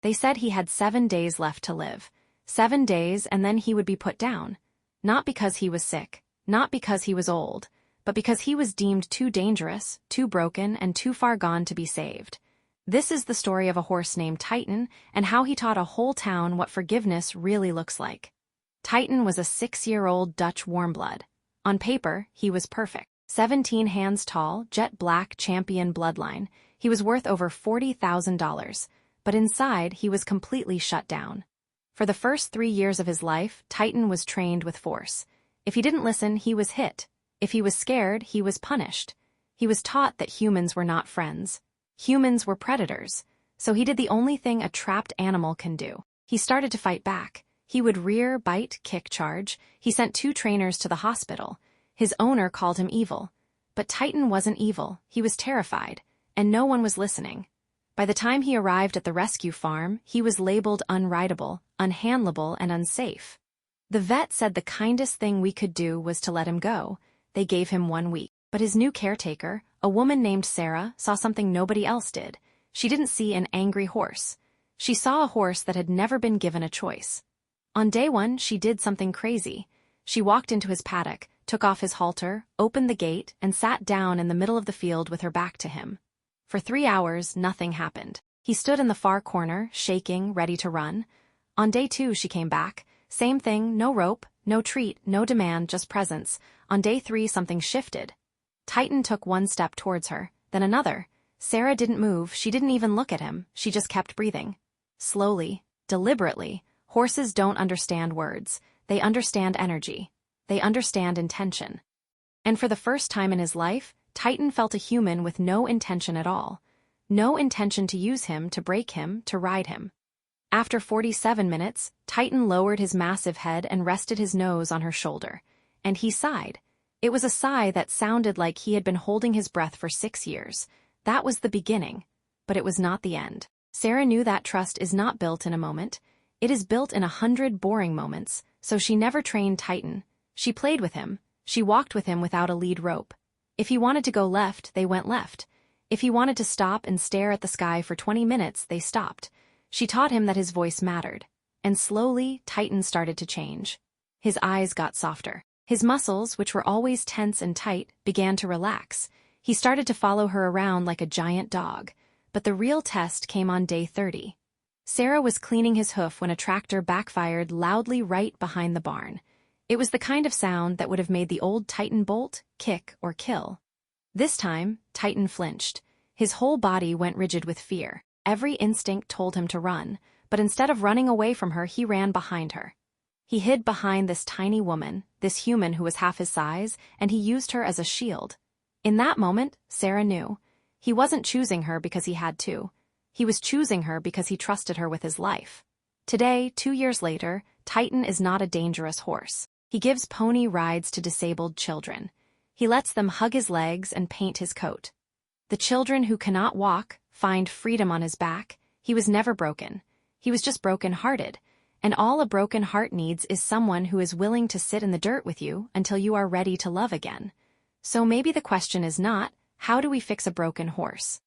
They said he had 7 days left to live. 7 days and then he would be put down. Not because he was sick, not because he was old, but because he was deemed too dangerous, too broken, and too far gone to be saved. This is the story of a horse named Titan and how he taught a whole town what forgiveness really looks like. Titan was a 6-year-old Dutch Warmblood. On paper, he was perfect. 17 hands tall, jet black champion bloodline. He was worth over $40,000, but inside he was completely shut down. For the first 3 years of his life, Titan was trained with force. If he didn't listen, he was hit. If he was scared, he was punished. He was taught that humans were not friends. Humans were predators, so he did the only thing a trapped animal can do. He started to fight back. He would rear, bite, kick, charge. He sent 2 trainers to the hospital. His owner called him evil. But Titan wasn't evil, he was terrified, and no one was listening. By the time he arrived at the rescue farm, he was labeled unrideable, unhandleable, and unsafe. The vet said the kindest thing we could do was to let him go. They gave him 1 week. But his new caretaker, a woman named Sarah, saw something nobody else did. She didn't see an angry horse. She saw a horse that had never been given a choice. On day 1, she did something crazy. She walked into his paddock, took off his halter, opened the gate, and sat down in the middle of the field with her back to him. For 3 hours, nothing happened. He stood in the far corner, shaking, ready to run. On day 2, she came back. Same thing, no rope, no treat, no demand, just presence. On day 3, something shifted. Titan took 1 step towards her, then another. Sarah didn't move, she didn't even look at him, she just kept breathing. Slowly, deliberately. Horses don't understand words, they understand energy. They understand intention. And for the first time in his life, Titan felt a human with no intention at all. No intention to use him, to break him, to ride him. After 47 minutes, Titan lowered his massive head and rested his nose on her shoulder. And he sighed. It was a sigh that sounded like he had been holding his breath for 6 years. That was the beginning, but it was not the end. Sarah knew that trust is not built in a moment. It is built in 100 boring moments, so she never trained Titan. She played with him. She walked with him without a lead rope. If he wanted to go left, they went left. If he wanted to stop and stare at the sky for 20 minutes, they stopped. She taught him that his voice mattered. And slowly, Titan started to change. His eyes got softer. His muscles, which were always tense and tight, began to relax. He started to follow her around like a giant dog. But the real test came on day 30. Sarah was cleaning his hoof when a tractor backfired loudly right behind the barn. It was the kind of sound that would have made the old Titan bolt, kick, or kill. This time, Titan flinched. His whole body went rigid with fear. Every instinct told him to run, but instead of running away from her, he ran behind her. He hid behind this tiny woman, this human who was half his size, and he used her as a shield. In that moment, Sarah knew. He wasn't choosing her because he had to. He was choosing her because he trusted her with his life. Today, 2 years later, Titan is not a dangerous horse. He gives pony rides to disabled children. He lets them hug his legs and paint his coat. The children who cannot walk find freedom on his back. He was never broken. He was just broken-hearted. And all a broken heart needs is someone who is willing to sit in the dirt with you until you are ready to love again. So maybe the question is not, how do we fix a broken horse?